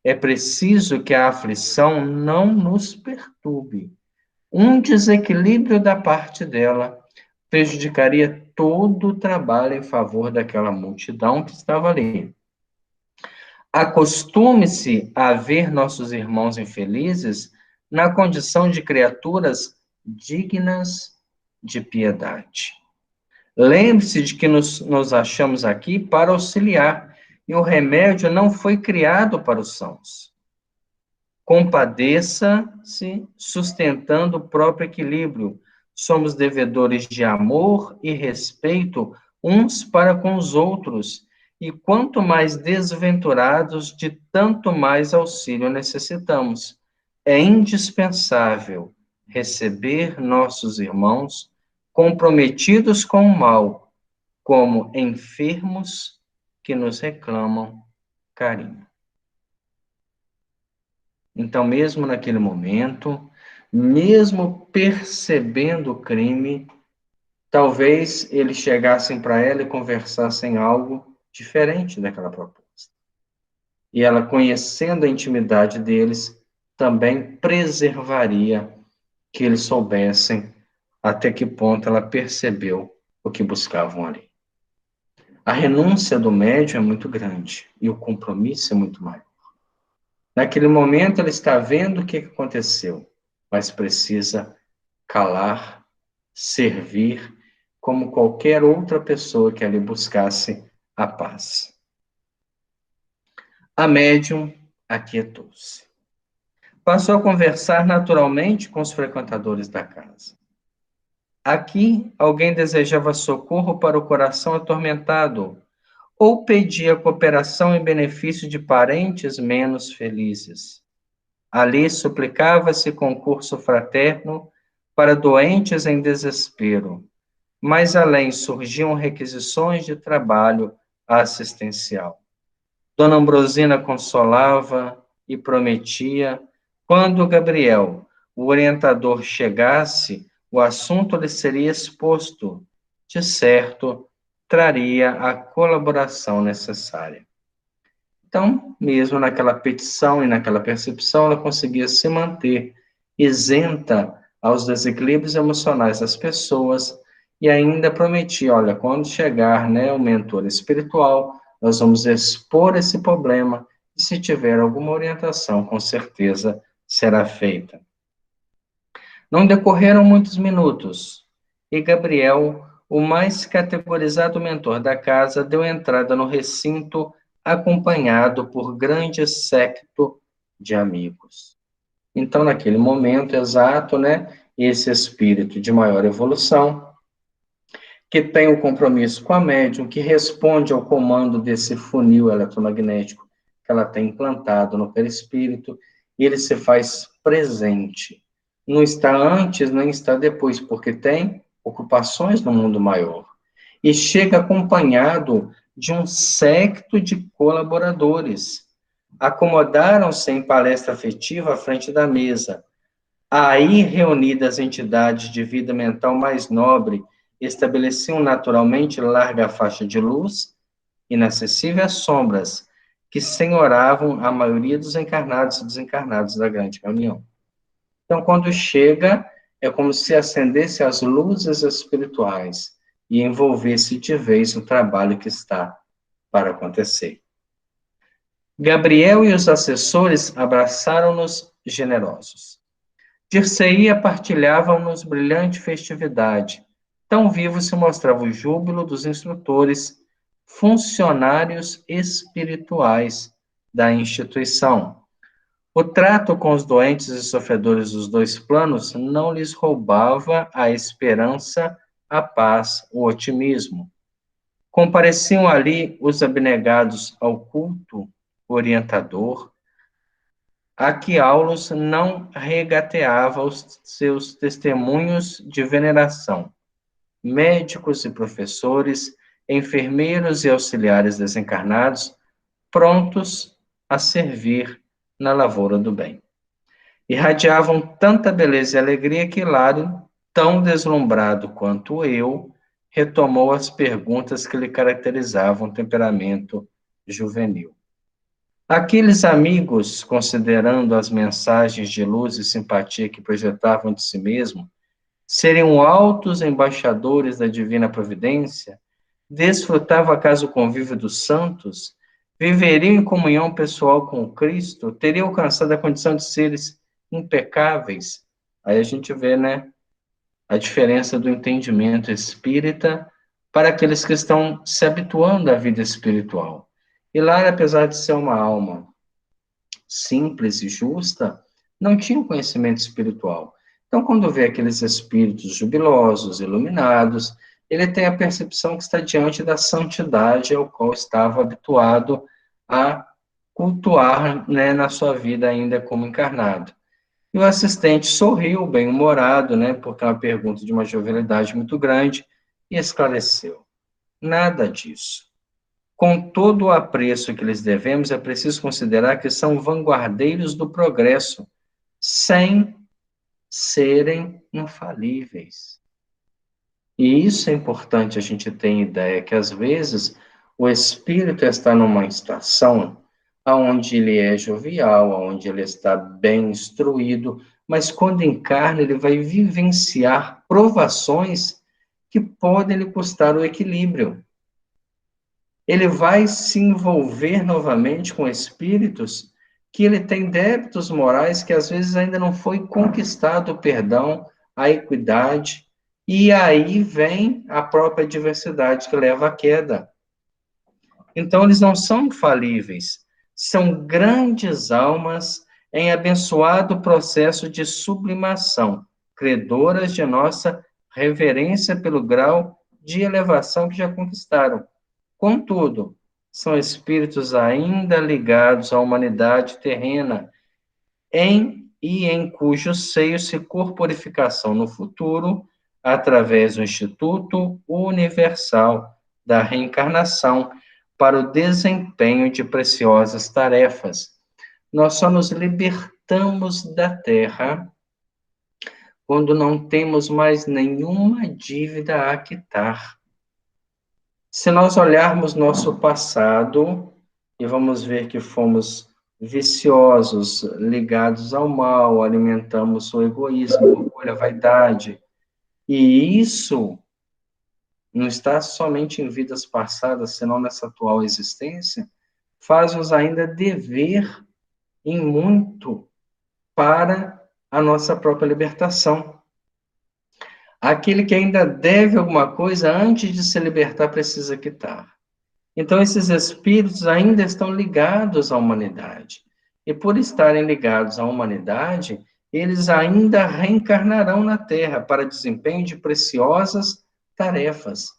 É preciso que a aflição não nos perturbe. Um desequilíbrio da parte dela prejudicaria todo o trabalho em favor daquela multidão que estava ali. Acostume-se a ver nossos irmãos infelizes na condição de criaturas dignas de piedade. Lembre-se de que nos achamos aqui para auxiliar, e o remédio não foi criado para os sãos. Compadeça-se, sustentando o próprio equilíbrio. Somos devedores de amor e respeito uns para com os outros, e quanto mais desventurados, de tanto mais auxílio necessitamos. É indispensável receber nossos irmãos comprometidos com o mal, como enfermos que nos reclamam carinho. Então, mesmo naquele momento, mesmo percebendo o crime, talvez eles chegassem para ela e conversassem algo diferente daquela proposta. E ela, conhecendo a intimidade deles, também preservaria que eles soubessem até que ponto ela percebeu o que buscavam ali. A renúncia do médium é muito grande e o compromisso é muito maior. Naquele momento, ela está vendo o que aconteceu, mas precisa calar, servir, como qualquer outra pessoa que ali buscasse a paz. A médium aquietou-se. Passou a conversar naturalmente com os frequentadores da casa. Aqui, alguém desejava socorro para o coração atormentado, ou pedia cooperação em benefício de parentes menos felizes. Ali suplicava-se concurso fraterno para doentes em desespero, mas além surgiam requisições de trabalho assistencial. Dona Ambrosina consolava e prometia, quando Gabriel, o orientador, chegasse, o assunto lhe seria exposto, de certo, traria a colaboração necessária. Então, mesmo naquela petição e naquela percepção, ela conseguia se manter isenta aos desequilíbrios emocionais das pessoas e ainda prometia, olha, quando chegar, né, o mentor espiritual, nós vamos expor esse problema e se tiver alguma orientação, com certeza será feita. Não decorreram muitos minutos e Gabriel, o mais categorizado mentor da casa, deu entrada no recinto acompanhado por grande séquito de amigos. Então, naquele momento exato, né, esse espírito de maior evolução, que tem o compromisso com a médium, que responde ao comando desse funil eletromagnético que ela tem implantado no perispírito, e ele se faz presente. Não está antes, nem está depois, porque tem ocupações no mundo maior. E chega acompanhado de um séquito de colaboradores. Acomodaram-se em palestra afetiva à frente da mesa. Aí, reunidas entidades de vida mental mais nobre, estabeleciam naturalmente larga faixa de luz, inacessível às sombras, que senhoravam a maioria dos encarnados e desencarnados da grande reunião. Então, quando chega, é como se acendesse as luzes espirituais e envolvesse de vez o trabalho que está para acontecer. Gabriel e os assessores abraçaram-nos generosos. Dirceia partilhavam-nos brilhante festividade. Tão vivo se mostrava o júbilo dos instrutores, funcionários espirituais da instituição. O trato com os doentes e sofredores dos dois planos não lhes roubava a esperança, a paz, o otimismo. Compareciam ali os abnegados ao culto orientador, a que Aulus não regateava os seus testemunhos de veneração. Médicos e professores, enfermeiros e auxiliares desencarnados, prontos a servir na lavoura do bem. Irradiavam tanta beleza e alegria que Hilário, tão deslumbrado quanto eu, retomou as perguntas que lhe caracterizavam o temperamento juvenil. Aqueles amigos, considerando as mensagens de luz e simpatia que projetavam de si mesmo, seriam altos embaixadores da divina providência, desfrutavam acaso o convívio dos santos, viveriam em comunhão pessoal com o Cristo, teriam alcançado a condição de seres impecáveis. Aí a gente vê, né, a diferença do entendimento espírita para aqueles que estão se habituando à vida espiritual. Hilário, apesar de ser uma alma simples e justa, não tinha um conhecimento espiritual. Então, quando vê aqueles espíritos jubilosos, iluminados, ele tem a percepção que está diante da santidade ao qual estava habituado a cultuar, né, na sua vida ainda como encarnado. E o assistente sorriu, bem-humorado, né, porque é uma pergunta de uma jovialidade muito grande, e esclareceu. Nada disso. Com todo o apreço que lhes devemos, é preciso considerar que são vanguardeiros do progresso, sem serem infalíveis. E isso é importante a gente ter ideia, que às vezes o espírito está numa situação onde ele é jovial, onde ele está bem instruído, mas quando encarna, ele vai vivenciar provações que podem lhe custar o equilíbrio. Ele vai se envolver novamente com espíritos que ele tem débitos morais que às vezes ainda não foi conquistado o perdão, a equidade, e aí vem a própria adversidade que leva à queda. Então, eles não são infalíveis, são grandes almas em abençoado processo de sublimação, credoras de nossa reverência pelo grau de elevação que já conquistaram. Contudo, são espíritos ainda ligados à humanidade terrena, em cujo seio se corporificação no futuro, através do Instituto Universal da Reencarnação, para o desempenho de preciosas tarefas. Nós só nos libertamos da Terra quando não temos mais nenhuma dívida a quitar. Se nós olharmos nosso passado, e vamos ver que fomos viciosos, ligados ao mal, alimentamos o egoísmo, o orgulho, a vaidade, e isso não está somente em vidas passadas, senão nessa atual existência, faz-nos ainda dever em muito para a nossa própria libertação. Aquele que ainda deve alguma coisa, antes de se libertar, precisa quitar. Então, esses espíritos ainda estão ligados à humanidade. E por estarem ligados à humanidade, eles ainda reencarnarão na Terra para desempenho de preciosas tarefas.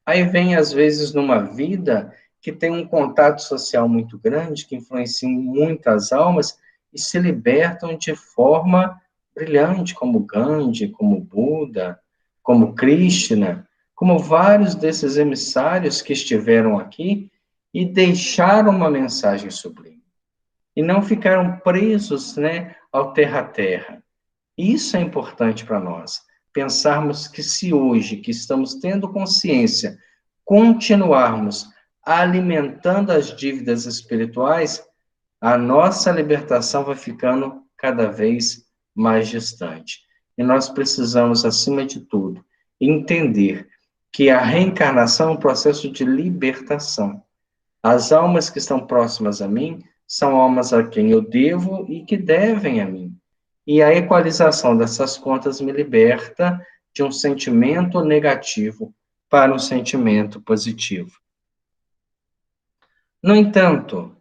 Aí vem, às vezes, numa vida que tem um contato social muito grande, que influencia muitas almas, e se libertam de forma brilhante, como Gandhi, como Buda, como Krishna, como vários desses emissários que estiveram aqui e deixaram uma mensagem sublime. E não ficaram presos, né, ao terra-terra. Isso é importante para nós. Pensarmos que se hoje, que estamos tendo consciência, continuarmos alimentando as dívidas espirituais, a nossa libertação vai ficando cada vez mais distante. E nós precisamos, acima de tudo, entender que a reencarnação é um processo de libertação. As almas que estão próximas a mim são almas a quem eu devo e que devem a mim. E a equalização dessas contas me liberta de um sentimento negativo para um sentimento positivo. No entanto,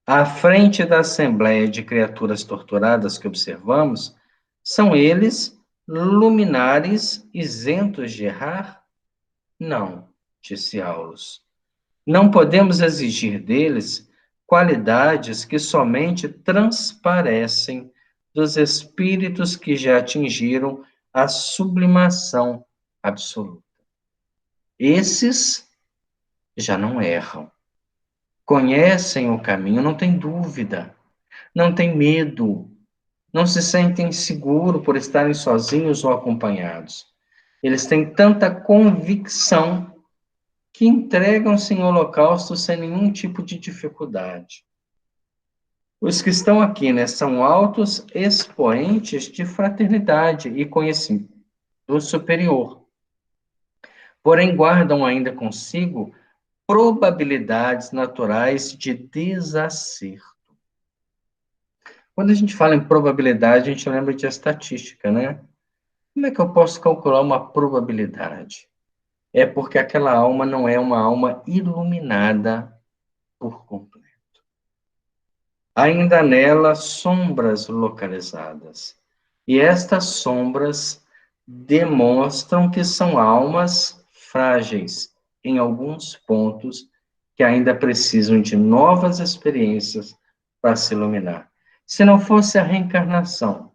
à frente da assembleia de criaturas torturadas que observamos, são eles luminares isentos de errar? Não, disse Aulus. Não podemos exigir deles qualidades que somente transparecem dos espíritos que já atingiram a sublimação absoluta. Esses já não erram. Conhecem o caminho, não tem dúvida, não tem medo, não se sentem seguros por estarem sozinhos ou acompanhados. Eles têm tanta convicção que entregam-se em holocausto sem nenhum tipo de dificuldade. Os que estão aqui, né, são altos expoentes de fraternidade e conhecimento superior. Porém, guardam ainda consigo probabilidades naturais de desacerto. Quando a gente fala em probabilidade, a gente lembra de estatística, né? Como é que eu posso calcular uma probabilidade? É porque aquela alma não é uma alma iluminada por completo. Ainda nela, sombras localizadas. E estas sombras demonstram que são almas frágeis em alguns pontos que ainda precisam de novas experiências para se iluminar. Se não fosse a reencarnação,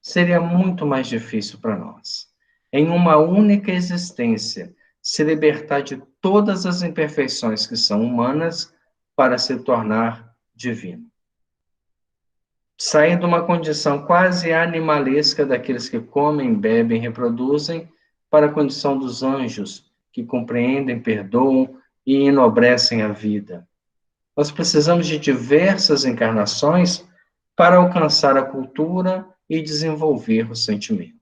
seria muito mais difícil para nós. Em uma única existência, se libertar de todas as imperfeições que são humanas para se tornar divino. Sair de uma condição quase animalesca daqueles que comem, bebem, reproduzem, para a condição dos anjos, que compreendem, perdoam e enobrecem a vida. Nós precisamos de diversas encarnações para alcançar a cultura e desenvolver os sentimentos.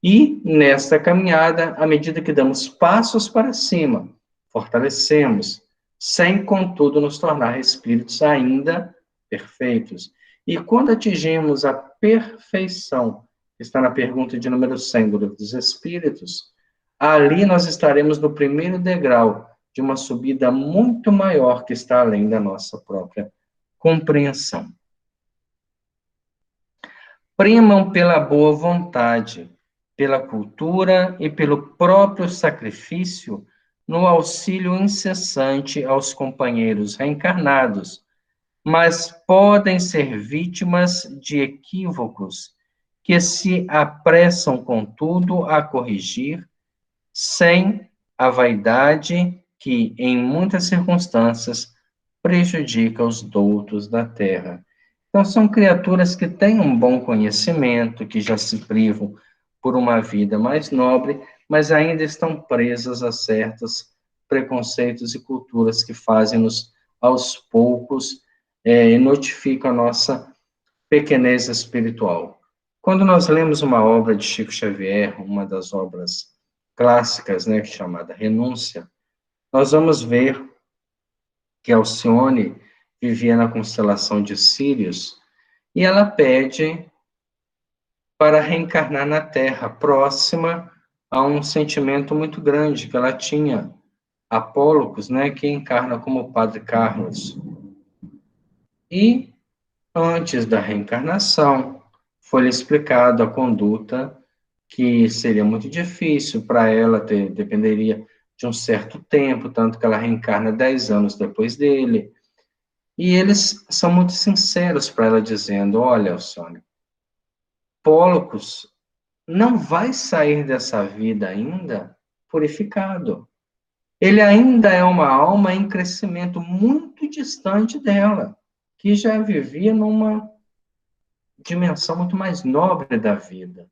E, nesta caminhada, à medida que damos passos para cima, fortalecemos, sem, contudo, nos tornar espíritos ainda perfeitos. E quando atingimos a perfeição, que está na pergunta de número 100 do Livro dos Espíritos, ali nós estaremos no primeiro degrau de uma subida muito maior que está além da nossa própria compreensão. Primam pela boa vontade, pela cultura e pelo próprio sacrifício no auxílio incessante aos companheiros reencarnados, mas podem ser vítimas de equívocos que se apressam, contudo, a corrigir, sem a vaidade que, em muitas circunstâncias, prejudica os doutos da terra. Então, são criaturas que têm um bom conhecimento, que já se privam por uma vida mais nobre, mas ainda estão presas a certos preconceitos e culturas que fazem-nos, aos poucos, notificam a nossa pequenez espiritual. Quando nós lemos uma obra de Chico Xavier, uma das obras clássicas, né, chamada Renúncia, nós vamos ver que Alcione vivia na constelação de Sírius, e ela pede para reencarnar na Terra, próxima a um sentimento muito grande que ela tinha, Apólocos, né, que encarna como o Padre Carlos. E, antes da reencarnação, foi-lhe explicado a conduta que seria muito difícil para ela, dependeria de um certo tempo, tanto que ela reencarna 10 anos depois dele. E eles são muito sinceros para ela, dizendo, olha, Alcione, Pólocos não vai sair dessa vida ainda purificado. Ele ainda é uma alma em crescimento muito distante dela, que já vivia numa dimensão muito mais nobre da vida.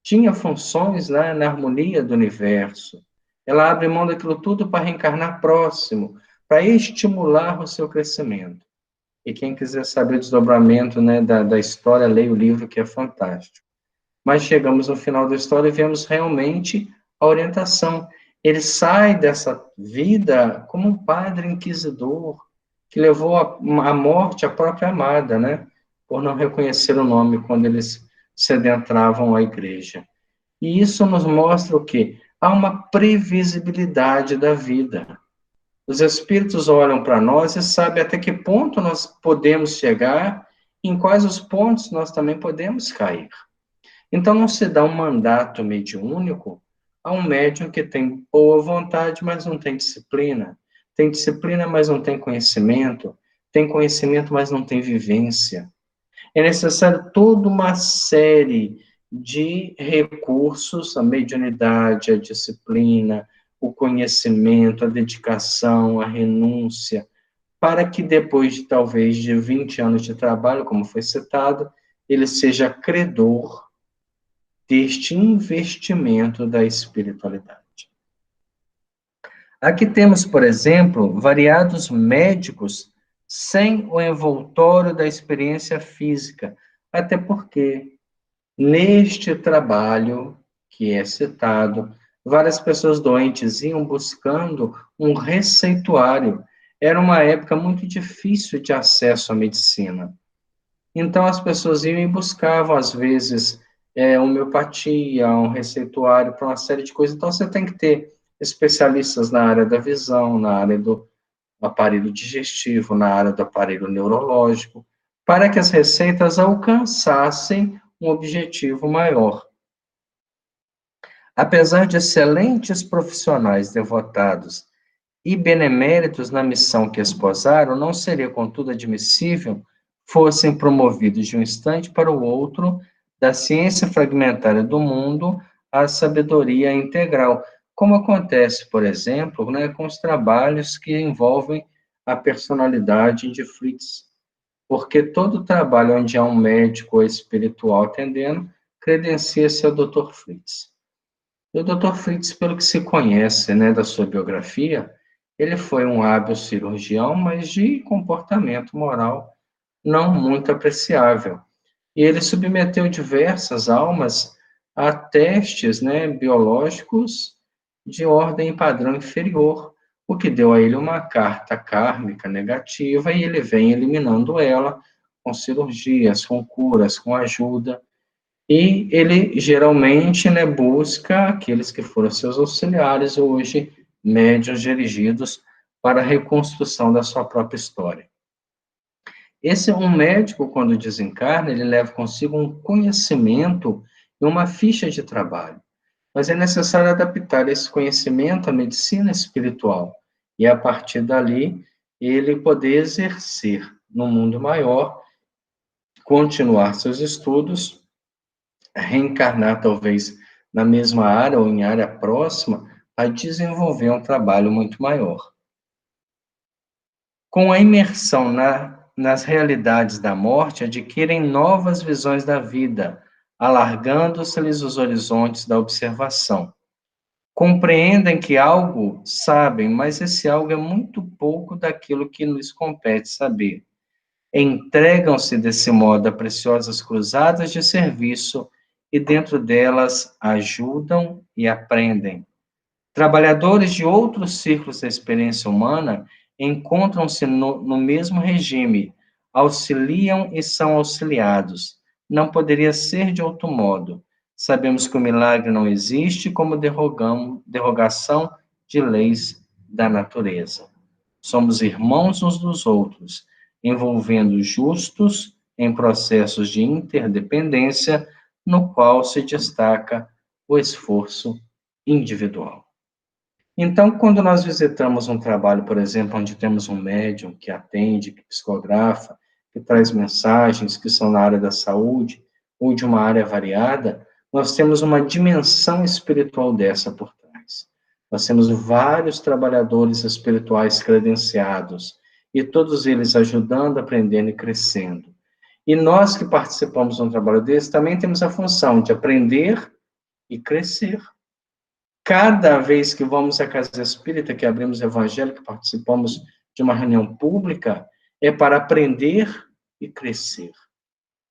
Tinha funções, né, na harmonia do universo. Ela abre mão daquilo tudo para reencarnar próximo, para estimular o seu crescimento. E quem quiser saber o desdobramento, né, da história, leia o livro, que é fantástico. Mas chegamos no final da história e vemos realmente a orientação. Ele sai dessa vida como um padre inquisidor, que levou à morte a própria amada, né, por não reconhecer o nome quando eles se adentravam à igreja. E isso nos mostra o quê? Há uma previsibilidade da vida. Os espíritos olham para nós e sabem até que ponto nós podemos chegar, em quais os pontos nós também podemos cair. Então, não se dá um mandato mediúnico a um médium que tem boa vontade, mas não tem disciplina. Tem disciplina, mas não tem conhecimento. Tem conhecimento, mas não tem vivência. É necessário toda uma série de recursos, a mediunidade, a disciplina, o conhecimento, a dedicação, a renúncia, para que depois de talvez de 20 anos de trabalho, como foi citado, ele seja credor deste investimento da espiritualidade. Aqui temos, por exemplo, variados médicos sem o envoltório da experiência física, até porque neste trabalho que é citado, várias pessoas doentes iam buscando um receituário. Era uma época muito difícil de acesso à medicina. Então, as pessoas iam e buscavam, às vezes, homeopatia, um receituário para uma série de coisas. Então, você tem que ter especialistas na área da visão, na área do aparelho digestivo, na área do aparelho neurológico, para que as receitas alcançassem um objetivo maior. Apesar de excelentes profissionais devotados e beneméritos na missão que esposaram, não seria, contudo, admissível fossem promovidos de um instante para o outro da ciência fragmentária do mundo à sabedoria integral, como acontece, por exemplo, né, com os trabalhos que envolvem a personalidade de Fritz, porque todo trabalho onde há um médico espiritual atendendo, credencia-se ao Dr. Fritz. E o Dr. Fritz, pelo que se conhece, né, da sua biografia, ele foi um hábil cirurgião, mas de comportamento moral não muito apreciável. E ele submeteu diversas almas a testes, né, biológicos de ordem e padrão inferior, o que deu a ele uma carta kármica negativa e ele vem eliminando ela com cirurgias, com curas, com ajuda. E ele geralmente, né, busca aqueles que foram seus auxiliares, hoje médiuns dirigidos para a reconstrução da sua própria história. Esse um médico, quando desencarna, ele leva consigo um conhecimento e uma ficha de trabalho. Mas é necessário adaptar esse conhecimento à medicina espiritual e, a partir dali, ele poder exercer no mundo maior, continuar seus estudos, reencarnar talvez na mesma área ou em área próxima, a desenvolver um trabalho muito maior. Com a imersão nas realidades da morte, adquirem novas visões da vida, alargando-se-lhes os horizontes da observação. Compreendem que algo sabem, mas esse algo é muito pouco daquilo que lhes compete saber. Entregam-se desse modo a preciosas cruzadas de serviço e dentro delas ajudam e aprendem. Trabalhadores de outros círculos da experiência humana encontram-se no mesmo regime, auxiliam e são auxiliados. Não poderia ser de outro modo. Sabemos que o milagre não existe como derrogação de leis da natureza. Somos irmãos uns dos outros, envolvendo justos em processos de interdependência, no qual se destaca o esforço individual. Então, quando nós visitamos um trabalho, por exemplo, onde temos um médium que atende, que psicografa, que traz mensagens que são na área da saúde ou de uma área variada, nós temos uma dimensão espiritual dessa por trás. Nós temos vários trabalhadores espirituais credenciados e todos eles ajudando, aprendendo e crescendo. E nós que participamos de um trabalho desse também temos a função de aprender e crescer. Cada vez que vamos à casa espírita, que abrimos o evangelho, que participamos de uma reunião pública, é para aprender e crescer,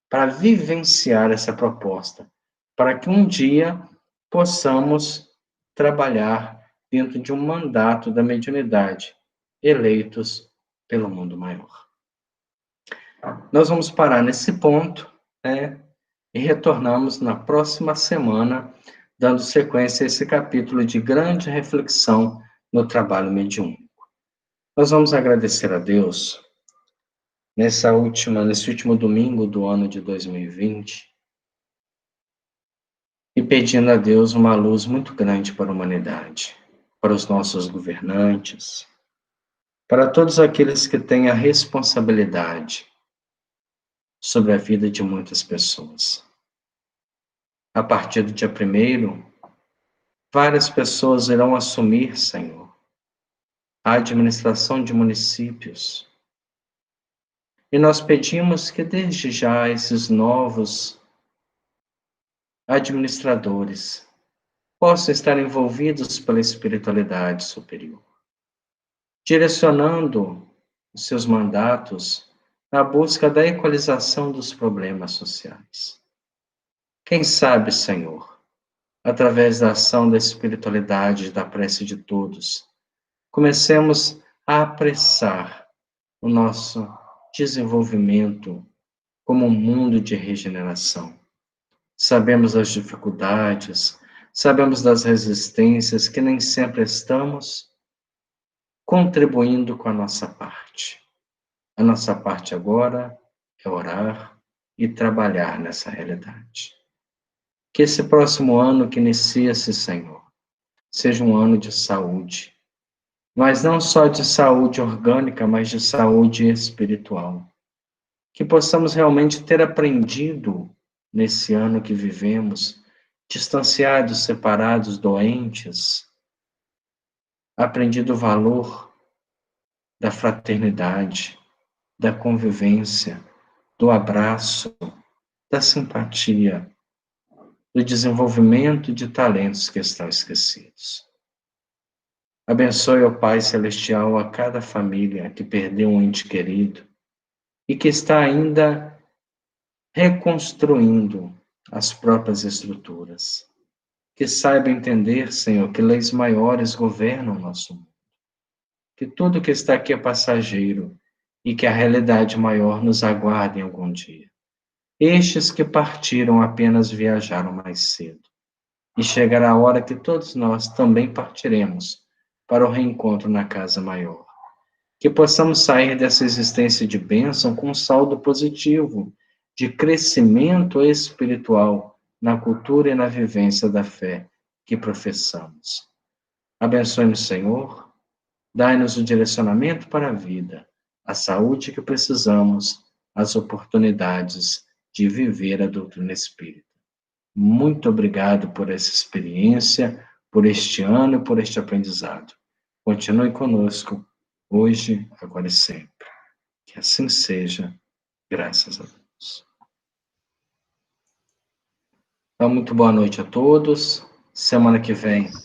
para vivenciar essa proposta, para que um dia possamos trabalhar dentro de um mandato da mediunidade, eleitos pelo mundo maior. Nós vamos parar nesse ponto, né, e retornamos na próxima semana, dando sequência a esse capítulo de grande reflexão no trabalho mediúnico. Nós vamos agradecer a Deus nesse último domingo do ano de 2020 e pedindo a Deus uma luz muito grande para a humanidade, para os nossos governantes, para todos aqueles que têm a responsabilidade sobre a vida de muitas pessoas. A partir do dia 1º, várias pessoas irão assumir, Senhor, a administração de municípios. E nós pedimos que desde já esses novos administradores possam estar envolvidos pela espiritualidade superior, direcionando os seus mandatos na busca da equalização dos problemas sociais. Quem sabe, Senhor, através da ação da espiritualidade, da prece de todos, comecemos a apressar o nosso desenvolvimento como um mundo de regeneração. Sabemos das dificuldades, sabemos das resistências que nem sempre estamos contribuindo com a nossa parte. A nossa parte agora é orar e trabalhar nessa realidade. Que esse próximo ano que inicia-se, Senhor, seja um ano de saúde, mas não só de saúde orgânica, mas de saúde espiritual. Que possamos realmente ter aprendido nesse ano que vivemos, distanciados, separados, doentes, aprendido o valor da fraternidade, da convivência, do abraço, da simpatia, do desenvolvimento de talentos que estão esquecidos. Abençoe, ó Pai Celestial, a cada família que perdeu um ente querido e que está ainda reconstruindo as próprias estruturas. Que saiba entender, Senhor, que leis maiores governam o nosso mundo. Que tudo que está aqui é passageiro e que a realidade maior nos aguarde em algum dia. Estes que partiram apenas viajaram mais cedo. E chegará a hora que todos nós também partiremos para o reencontro na casa maior. Que possamos sair dessa existência de bênção com um saldo positivo, de crescimento espiritual na cultura e na vivência da fé que professamos. Abençoe-nos, Senhor, dai-nos o direcionamento para a vida, a saúde que precisamos, as oportunidades de viver a doutrina espírita. Muito obrigado por essa experiência, por este ano e por este aprendizado. Continue conosco, hoje, agora e sempre. Que assim seja, graças a Deus. Então, muito boa noite a todos. Semana que vem